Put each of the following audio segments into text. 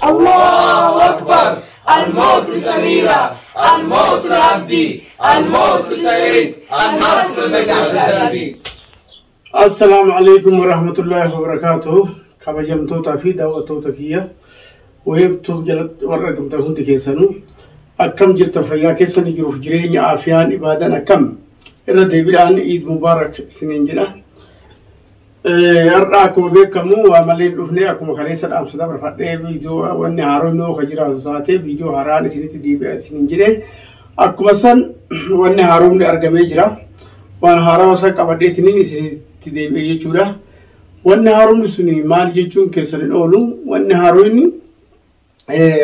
الله أكبر. الموت لسميرة، الموت لعبدي، الموت لسعيد، النصر لعبد العزيز. السلام عليكم ورحمة الله وبركاته. كبجمتوتا في دعوتوتا كيا ويبتو جلت ورقم تهون تكيسانو أكم جرت فيا كيسان جروف جرين عافيان إبادة أكم إلا ديبيران عيد مبارك سنين جنا أرأكم بكمو وعملين لفني أكم خليسا أم صدام رفضي فيديو واني هارونو خجرا زاتي فيديو هاران سنين ديبيران سنين جنا أكم سن واني هارون أرقمي جرا وان هارون ساك أبديتنين سنين ديبيران يجورا وان هارون سنين مال يجون كيسان أولو وان هارون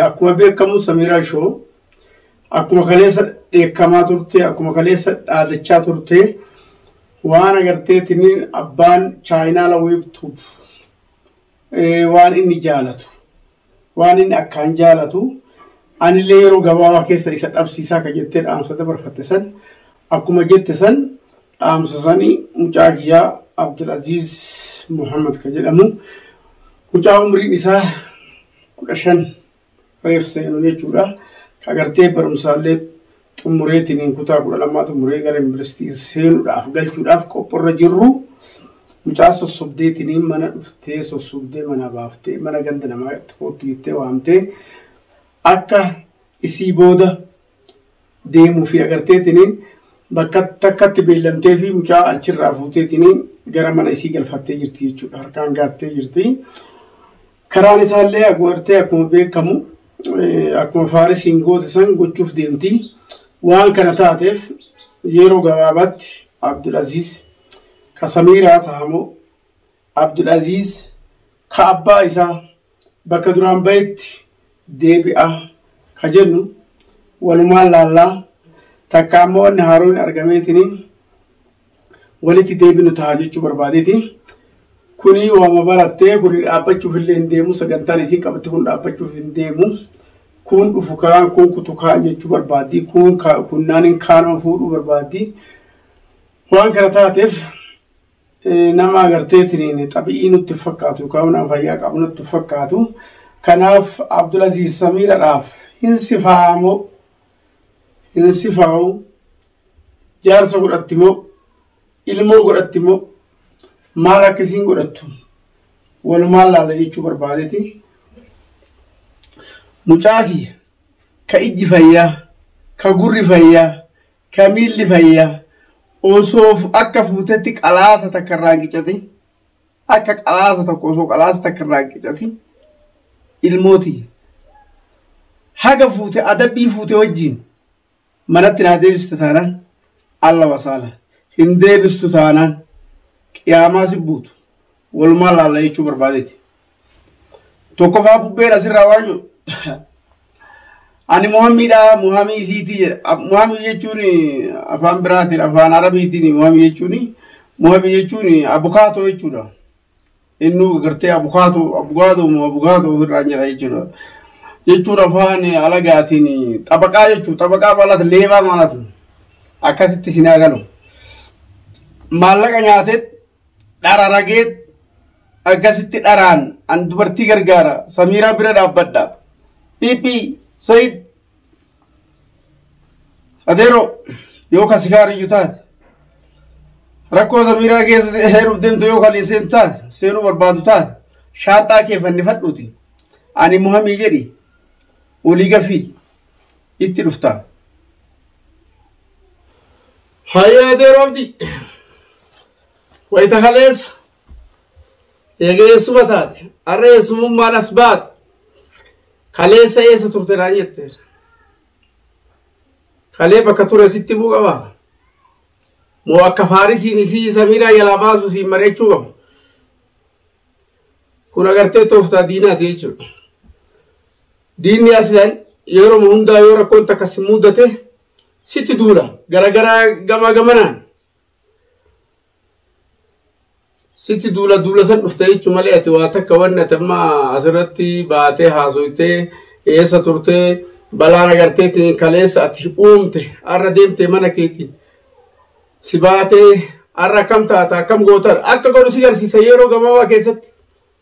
أكم بكمو سميرا شو أكما كليسة كما ترتي أكما كليسة دچا ترتي وانا قرتي تنين أبان چاينا لويب توب وان إني جالتو وان إني أكان جالتو أني ليرو قباوا كيسة إسات أبسيسا كجتين آمسة برفتسن أكما جتسن آمسة ساني مجاكيا عبد العزيز محمد كجلمو مجا عمري نساء كلشن ريف سينو يجورا كأجرتي برمسالة تمريتين إن كتاب ولا ما تمري غير إمبرستي سين ولا أفقل شو أفق أبر رجرو مجاز الصبدتين من فتيس الصبد من أبافتي من عندنا ما تقولي وامتي أكا إسيبودا ديمو في أجرتي تنين بكت تكت بيلمتي في مجا أشر رافوتي تنين غير من إسيقل فتي جرتي شو هركان قاتي جرتي كراني سالة أقولتي أكون بكمو أكما فارس إنغود سن قطوف ديمتي وان كانت عاطف يرو غوابات عبد العزيز كسميرات همو عبد العزيز كأبا إسا بكدران بيت ديبئة كجنو والمال لالا تكامو أن هارون أرغميتني ولتي ديبنو تهاجيشو برباديتي كوني ومباراتي كوني أبتشو في اللين ديمو سجنتاني سي كابتكون أبتشو في ديمو كون أفكاران كون كتوكان جتشو بربادي كون نانين كانوا فورو بربادي وان كرتاتف نما غرتيتني طبيعي نتفكاتو كاونا فيا قبل نتفكاتو كناف عبد العزيز سمير راف انسفاو جارسو قراتيمو ilmo godhattimo maal akkasiin godhattu walumaan laala jechuu barbaadeti mucaaki ka ijji fayyaa ka gurri fayyaa ka miilli fayyaa osoof akka fuutetti qalaasa takka irraa qicati akka qalaasa tokko osoo qalaasa takka irraa qicati ilmooti haga fuute adabbii fuute wajjiin manatti naa deebista taanaan alla wasaala hin deebistu taanaan قيامة سبوت والمال على يشوف بربادتي توقف أبو بير أسير رواجو أنا محمد سيتي محمد يجوني أفهم براتي أفهم عربي تيني محمد يجوني أبو خاتو يجونا إنه قرتي أبو خاتو في الرجال يجونا أفهم على قاتيني طبقة مالت ليبا مالت أكاسيت سيناغانو مالك نياتت دارا راجيت أجازتي داران عن دبرتي غرغارا سميرة برا بدا بيبي سيد أديرو يوكا سكاري يوتاد ركو سميرة كيس هيرو دم تو يوكا ليسين تاد سيرو بربادو تاد شاتا كيف نفتوتي أني مهم يجري وليغا في يترفتا هيا أديرو دي ويتخلص يجي سبتات الرئيس مما نسبات خليس أي سترترانية تر خليه بكتور ستي بوجا مو كفارسي نسي سميرة يلا باسو سي مريشوا كنا قرتي توفتا دينا ديشوا ديني أصلاً يورو مهندا يورو كونتا كسمودته ستي دورا غرا غما ستي دولا سن افتاي چمالي اتواتا كوانا تما عزرتي باتي حاسويتي ايسا تورتي بلانا غرتي تين كاليس اتي اومتي ارى ديمتي منا كيتي سباتي ارى كم تاتا كم غوتر اكا قولو سيغر سي سيرو غماوا كيست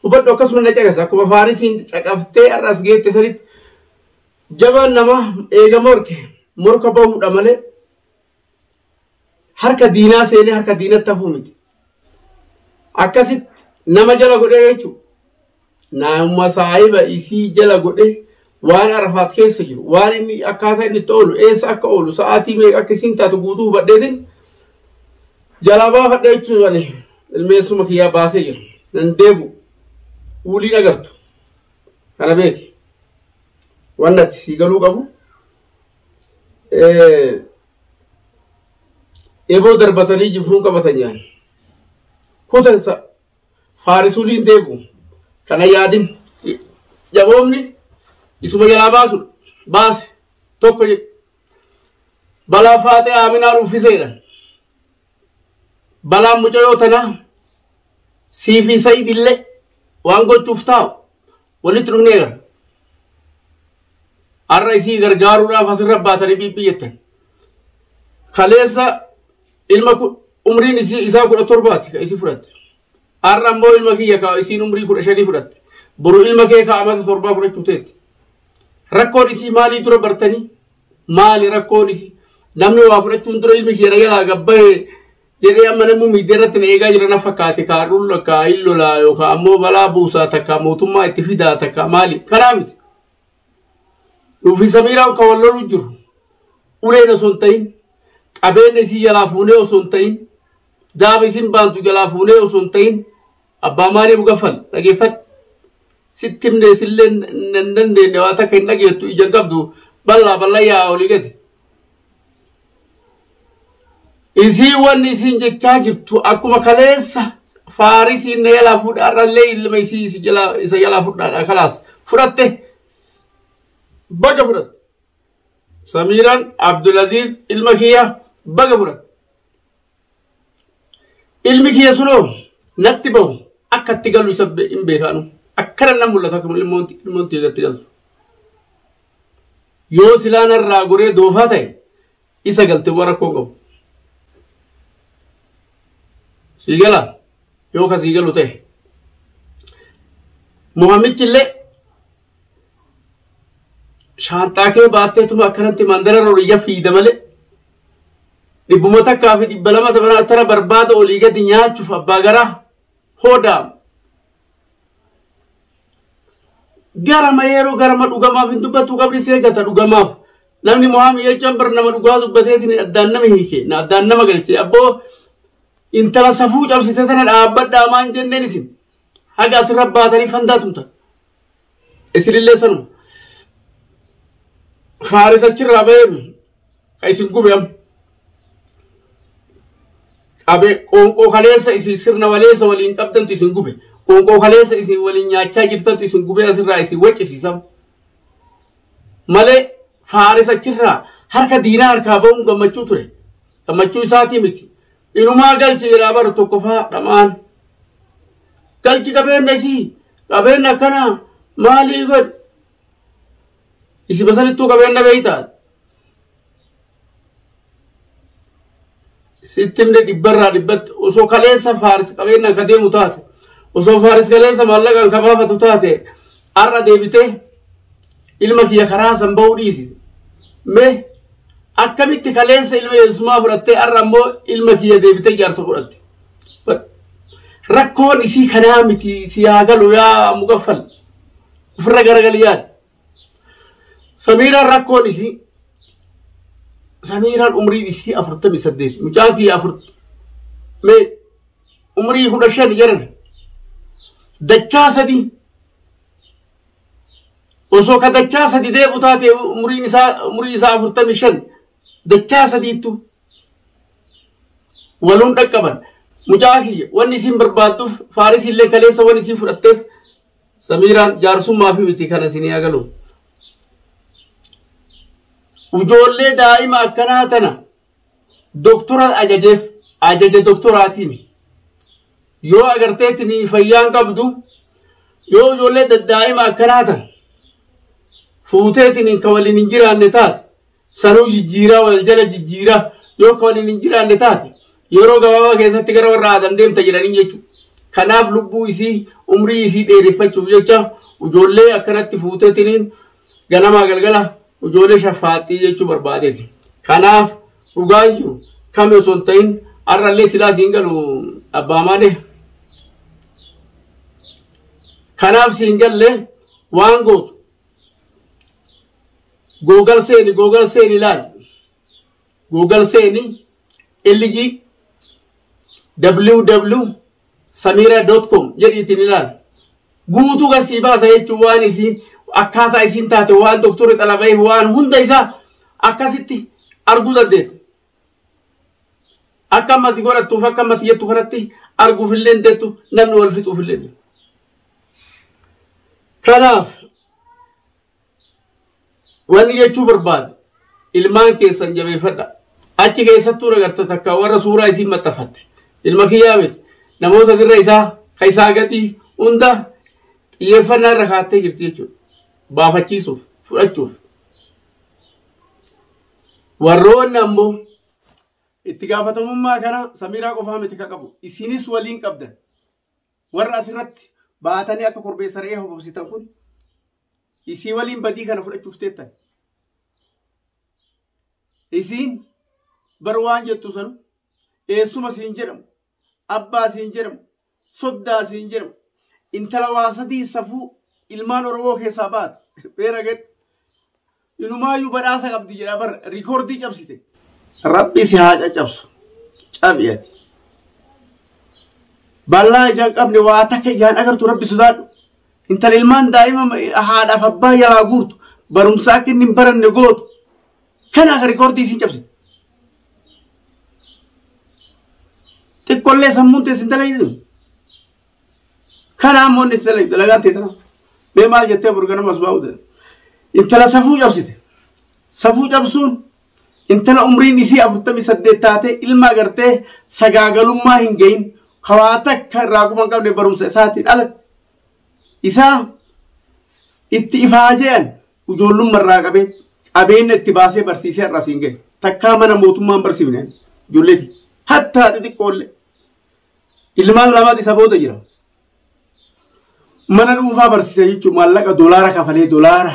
hubadhu akkasuma na caqasa akkuma faarisiin caqaftee arras geette sanitti jabaan nama eega morka bahuudha malee harka diinaa seenee harka diinatti hafuu miti. Akkasitti nama jala godhee jechuudha. Nama saahiba isii jala godhee waan Arafaat keessa jiru waan inni akkaataa inni itti oolu eessa akka oolu sa'aatii meeqa akka isiin taatu guutuu hubadheetiin jalaa baafadhe jechuudha. Ilmeessuma kiyyaa baasee jiru. Nan deebu uliin agartu. Kana beeki. Waan ati sii galuu qabu. Eeboo darbatanii jibfuun qabatan yaani. Kutansa faarisuuliin deebu. Kana yaadin jaboomni isuma jalaa baasudha. Baase tokko jedhe. Balaa faatee Aaminaa ruffiseedha. Balaan mucayyoo tanaa siifi Sayidillee waan gochuuf taa'u walitti dhufnee gara. Har'a isii gargaaruudhaaf asirra baatanii bibbiyyattan. Kaleessa ilma umriin isaa 17 ka isii fudhatte. Har'a ammoo ilma kiyya ka isiin umrii 15 fudhatte. Boru ilma kee ka amata 7 fudhachuu teetti. Rakkoon isii maalii dura bartanii? Maali rakkoon isii? Namni waa fudhachuun dura ilmi kiyya dhagalaa gabbahee jedhee amma namni miidhee irratti na eegaa jira na fakkaate kaarruun lakkaa illolaa yookaan ammoo balaa buusaa takka mootummaa itti fidaa takka maali? Karaa miti. Nuufi Samiiraan kan wal loluu jiru. Uleen osoo hin ta'in, qabeenya isii jalaa fuunee osoo hin ta'in, daaba isin baantu jalaa fuunee osoo hin ta'in, abbaa maaliif gaffal dhageeffadhu. Sitti himnee sillee hin dandeenye waa takka hin dhageettu ija qabdu bal'aa yaa olii gadi. Isii wanni isiin jechaa jirtu akkuma kaleessa faarisiin na jalaa fuudhaa irrallee ilma isii isa jalaa fuudhaadha kalaas fudhatte. Baga fudhatte. Samiiraan Abdulaziz ilma kiyya baga fudhatte. Ilmi kiyya sunoo natti bahu akka itti galu isa hin beekaanu. Akkana nan mul'ata akkuma ilmoon tiigatti galtu. Yoo silaan irraa goree doofaa ta'e isa galte waan rakkoo qabu. Sii gala yoo ka sii galu ta'e. Muhammichillee shaanxaa kee baatteetuma akkanatti mandara roliyya fiida malee dhibbuma takkaa fi 200 tara barbaada olii gadi nyaachuuf abbaa garaa hoodaam. Garama yeroo garama dhugamaaf hin dubbatu qabri see gata dhugamaaf namni Muhammad jechaan bar nama dhugaa dubbateetiin addaan nama hiike na addaan nama galchee abboo intala safuu cabsite tana dhaabbadhaa maan jenneen isin haga asirra baatanii fandaatumta isinillee sanuma. Farisachirraa beemu ka isin gubeem qabe qoonqoo kaleessa isin sirna waleessa waliin qabdantu isin gube qoonqoo kaleessa isin waliin nyaachaa jirtantu isin gubee asirraa isin waccisiisan malee farisachirraa harka diinaa harkaa ba'uun gammachuu ture gammachuu isaatii miti inumaa galchi jedhaa baru tokko faa dhamaan galchi qabeenya isii qabeenya akkanaa maalii godhe isi basalittuu qabeenya beeytaa sittimne dhibbarraa dhibbatti osoo kaleessa faaris qabeenya akka deemu taate osoo faaris kaleessa maallaqaan ka baafatu taate har'a deebitee ilma kiyya karaa san bahuu dhiisi mee akkamitti kaleessa ilma yesuumaa fudhattee har'a ammoo ilma kiyya deebitee jaarsa fudhatte rakkoon isii kanaa miti siyaa galu yaa mugaffal ofirra garagali yaad Samiiraan rakkoon isii Samiiraan umriin isii 48 mucaan kiyya 40 mee umrii 15 jedhan dachaa 3 osoo ka dachaa 3 deebu taate umrii isaa 45 dachaa 3tu waluun dhaqqaban mucaa kiyya wanni isiin barbaadduuf faarisiillee kaleessa wanni isiin fudhatteef Samiiraan jaarsummaa fi miti kana isinii agalu. Ujoollee daa'ima akkanaa tana doktora ajaje doktoraatiin yoo agarteetiin fayyaan qabdu yoo ujoollee daa'ima akkanaa tana fuuteetiin ka waliin hin jiraanne taate sanuu jijjiiraa wal jala jijjiiraa yoo ka waliin hin jiraanne taate yeroo gabaabaa keessatti gara warra Aadam deemta jedhanii jechuudha. kanaaf lubbuu isii umrii isii dheereffachuuf jecha ijoollee akkanatti fuuteetiniin ganamaa galgala ijoollee shafaaxii jechuu barbaadeeti. Kanaaf dhugaan jiru kami osoo hin ta'in har'allee silaa siin galu abbaa malee. Kanaaf siin gallee waan gootu Google seeni ilaali. Google seeni LG www.samira.com jedhiitiin ilaali. Guutuu gasii baasa jechuun waan isiin akkaataa isiin taate waan doktorri xalabayee waan hunda isaa akkasitti arguu dandeetta. Akka ammati godhattuuf akka ammati jettu kanatti arguuf illee dandeettu namni wal fixuuf illee. Kanaaf wanni jechuu barbaade ilmaan keessan jabeeffadha. Achi keessattuu agartoo takka warra suuraa isiin maxxanfatte ilma kiyyaa miti namoota dirra isaa ka isaa gadi hunda xiyyeeffannaa irra kaattee jirti jechuudha. Baafachiisuuf fudhachuuf. Warroonni ammoo itti gaafatamummaa kana Samiraa qofaa miti ka qabu isinis waliin qabdan warra asirratti baatanii akka korbeessa re'ee hobobsitan kun isii waliin badii kana fudhachuuf teettan. Isiin bar waan jettu sanu eessuma siin jedhamu abbaa siin jedhamu soddaa siin jedhamu intala waa sadii safuu ilmaan Oromoo keessaa baate beera gad inumaayyuu badhaasa qabdi jedha bar rikoordii cabsite. Rabbi si haa caccabsu cabiyati. Bal'aa ijaan qabne waa takka ijaan agartu rabbi sodaadhu. Intala ilmaan daa'ima haadhaaf abbaa jalaa guurtu barumsaa akka inni hin baranne gootu kana akka rikoordii isiin cabsite. Xiqqollee sammuun teessin dalagitu. Kana ammoo inni dalagitu dalagaan teetana. Mee maal jettee burgana masbaa'u intala safuu cabsite. Safuu cabsuun intala umriin isii 48 taate ilma agartee sagaagalummaa hin gahin hawaa takka irraa quban qabne barumsa isaatiin alatti. Isaa itti ifaa je'an ijoollummaa irraa qabee qabeenya itti baasee barsiisee irraa siin gahe takkaa mana mootummaan barsiifne ijoolleeti hattaa xixiqqoollee ilmaan lamaati isa booda jira. Mana dhuunfaa barsiisa jechuun maallaqa doolaara kafalee doolaara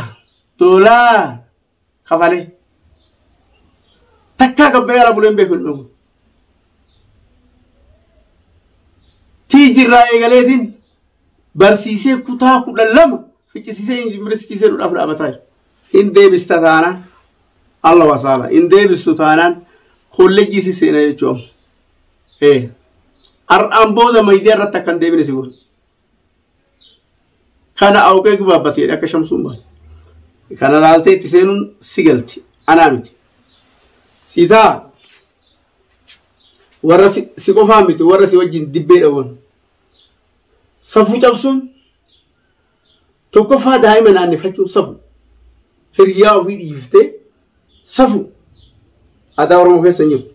kafalee takkaa gabbee ala buleen beeku hin tiijirraa eegaleetiin barsiisee kutaa 12 ficcisiisee yuunivarsiitii seenuudhaaf dhaabataa jira. Hin deebista taanaan Allah wasaala hin deebistu taanaan kolleejjii si seena jechuun har'aan booda maayidii irratti akka hin deebine si godhu. Kana awqee gubaabbatee akka shamsuun baate. Kana laaltee itti seenuun si galti anaa miti. Sitaa warra si qofaa miti warra si wajjin dibbee dhawan. Safuu cabsuun tokkoffaa daa'ima naannefachuun safu hiriyaa ofii dhiiftee safu aadaa Oromoo keessa hin jirtu.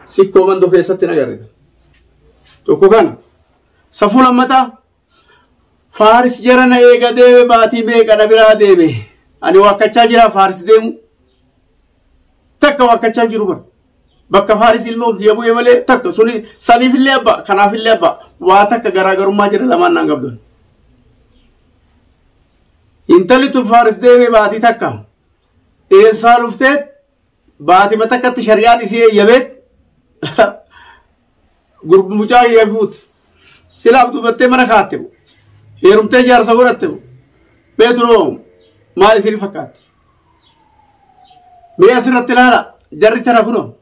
Sikkoo mandoo keessatti hin agarre. Tokko kana safuu lammataa Faaris jara na eega deeme baatii meeqa na biraa deeme ani wakkachaa jira Faaris deemu takka wakkachaa jiru bara bakka Faaris ilmoo kiyya bu'ee malee takka suni saniifillee abbaa kanaafillee abbaa waa takka garaagarummaa jira lamaan naan qabdan. Intalli tun Faaris deeme baatii takka eessaa dhufteet baatima takkatti shari'aan isii eeyyabeet mucaa eeyyafuuti silaaf dubattee mana kaatte bu. Heerumtee jaarsa godhatte beeturoo maal isin fakkaatti? Mee asirratti ilaala jarri tana kunoo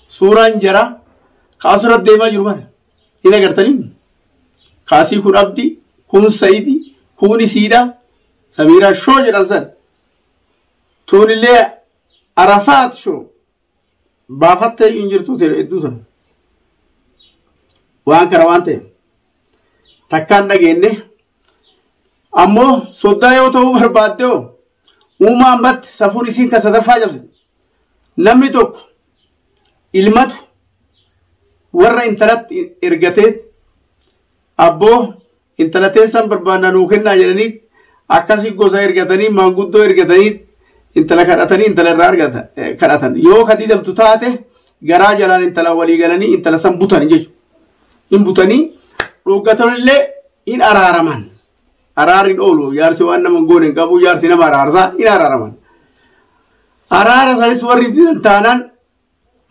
suuraan jara kaasirratti deemaa jiru kana hin agartanii? Kaasii kun Abdi kun Saidi kun Isiidha Samiraa shoo jedhan san tuunillee Arafaat shoo baafattee hin jirtu hedduu sana waan kana waan ta'eef takkaan dhageenye ammoo soddaa yoo ta'uu barbaadde uumaan batti safuun isiin kan sadaffaa cabse namni tokko ilmatu warra intalatti ergatee abboo intalateen san barbaadna nuu kennaa jedhanii akkasii gosa ergatanii maanguddoo ergatanii intala kadhatanii intala irraa kadhatan yoo kadidamtu taate garaa jalaan intala walii galanii intala san butan jechuudha. Hin butanii dhuggatan illee in araaraman araarin oolu yaarsi waan nama goonen qabu yaarsi nama araarsa in araaraman araara sanis warri didan taanaan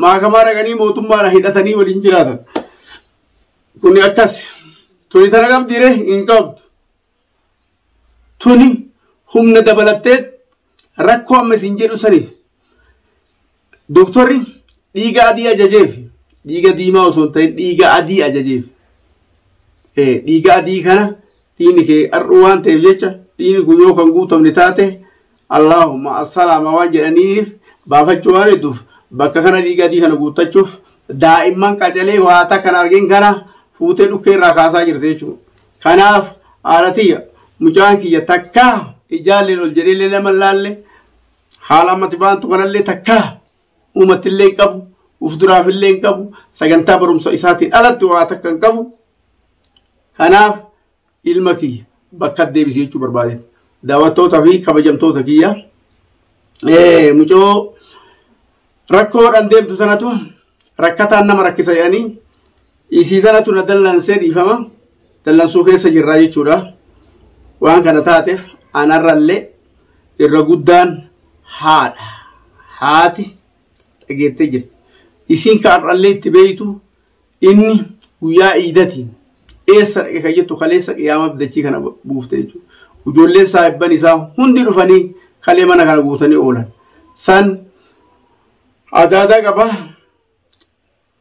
maakamaa dhaqanii mootummaadha hidhatanii waliin jiraatan kuni akkas tuni tana qabdire hin qabdu tuni humna dabalattee rakkoo amma isin jedhu saniif doktorri dhiiga adii ajajeef dhiiga diimaa osoo hin ta'in dhiiga adii ajajeef dhiiga adii kana dhiigni kee har'uu waan ta'eef jecha dhiigni kun yoo kan guutamne taate Allahumma assalaama waan jedhaniif baafachuu waan hedduuf bakka kana dhiiga adii kana guuttachuuf daa'imman qacalee waata kan argin kana fuutee dhukkee irraa kaasaa jirte jechuudha. Kanaaf haalatiyya mucaan kiyya takkaa ijaalleen ol jedheellee nama laalle haala ammatti baantu kanallee takkaa uumattillee hin qabu uf duraafillee hin qabu sagantaa barumsa isaatiin alatti waa takka hin qabu. Kanaaf ilma kiyya bakka deebisee jechuu barbaade daawwattootaa fi kabajamtoota kiyya mucoo rakkoodhaan deemtu sanatu rakkataan nama rakkisa jedhanii isii sanatu na dallansee dhiifama dallansuu keessa jirraa jechuudha. Waan kana taateef anarrallee irra guddaan haadha haati dhageettee jirti isiin kaarrallee itti beeytu inni guyyaa iidatiin eessa dhaqe kan jettu kaleessa qiyaama bidachii kana buufte jechuudha. Ijoolleen saahibban isaa hundi dhufanii kalee mana kana guutanii oolan san adaadaa qaba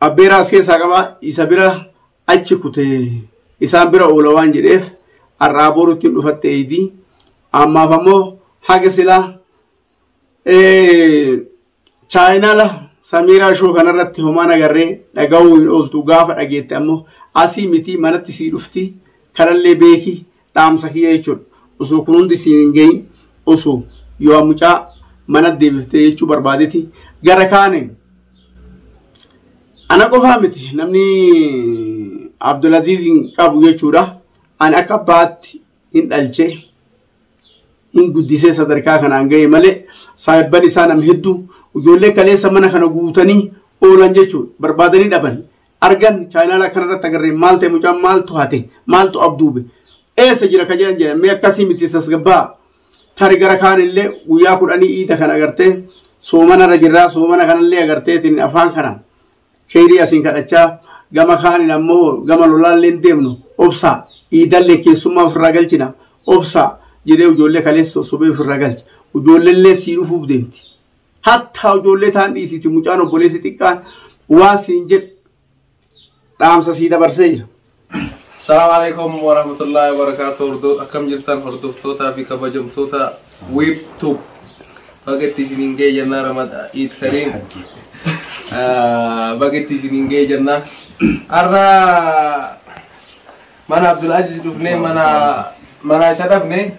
abbeeraas keessaa qaba isa bira achi kutee isaan bira oola waan jedheef har'aa boruutiin dhufatte eedii ammaaf ammoo haga silaa chaayinaala Samiraa shoo kanarratti homaan agarree dhaga'uu hin ooltu gaafa dhageette ammoo asii miti manatti sii dhufti kanallee beeki dhaamsa kiyya jechuudha. Osoo kun hundi siin hin gahin osoo yoo mucaa mana deebiftee jechuu barbaadeti gara kaaneen ana qofaa miti namni Abdulaziz qabu jechuudha. Ani akka abbaatti hin dhalche hin guddisee sadarkaa kanaan gahe malee saahibban isaa nam hedduu ijoollee kaleessa mana kana guutanii oolan jechuudha. Barbaadanii dhaban argan chaayinaala kanarratti agarree maal ta'e mucaan maaltu hate maaltu abduube eessa jira ka jedhan mee akkasii miti tasgabbaa tari gara kaanillee guyyaa 10 iida kan agartee soomanarra jirraa soomana kanallee agarteetiin afaan kana kheyrii asiin kadhachaa gama kaanin ammoo gama lolaalleen deemnu obsaa iidallee keessummaa ofirraa galchina obsaa jedhee ijoollee kaleessa sobee ofirraa galchi ijoolleellee sii dhufuuf deemti hatta ijoollee taan dhiisiti mucaan obboleessi xiqqaan waan siin jedhu dhaamsa sii dabarsee jira. Assalamu alaikum warahmatullahi wabarakatuh. Akkam jirtan hordoftoota fi kabajamtoota WebTube. Bagetti isiniin ga'e jennaa Ramadan Eid Kareem. Bagetti isiniin ga'e jennaa. Har'a mana Abdulaziz dhufnee mana isa dhabne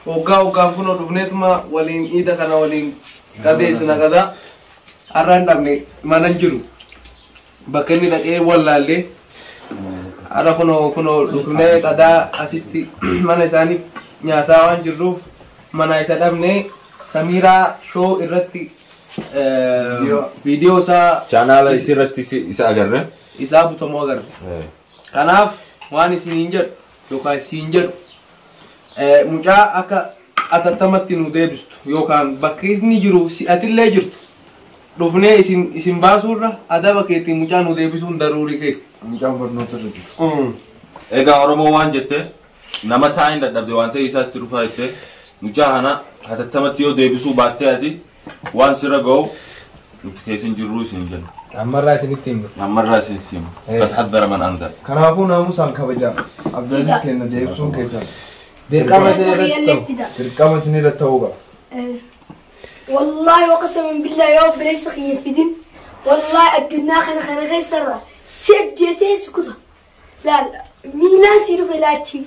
hoggaan kunoo dhufneetuma waliin iida kana waliin qabeessina qada. Har'a hin dhabne mana hin jiru. Bakka inni dhaqee wallaallee ada kuno dhufnee qadaa asitti mana isaanii nyaataa waan jirruuf mana isa dhabne Samiraa show irratti viidiyoo isaa channel isirratti isa agarre isaa butamoo agarre. Kanaaf waan isiniin jedhu yookaan isiin jedhu mucaa akka atattamatti nu deebistu yookaan bakki inni jiru si'atillee jirtu dhufnee isin baasurra adaba keetiin mucaa nu deebisuun daruurii keeti. mucaan barnoota irra jiru. Egaa Oromoo waan jette nama taa'in dadhabde waan ta'e isaatti dhufaa jette mucaa kana hatattamatti yoo deebisuu baattee ati waan sirra ga'u nuti keessin jirru isin jenna. Ammarraa isinitti himu. Ammarraa isinitti himu. Fatahadara man anta. Kanaafuu naamusaan kabaja Abdulaziz kenna deebisuun keessan. Dirqama isinirratti ta'uu qaba. والله وقسما بالله يا رب ليس خيفدين والله الدنيا خنا خيسرة سيد جيسيس كتها لا ميلان سيرو فلاتشي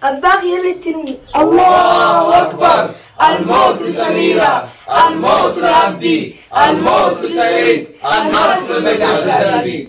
أباقي يلتنو الله أكبر الموت لسميرة الموت لعبدي الموت لسعيد النصر لجعفر.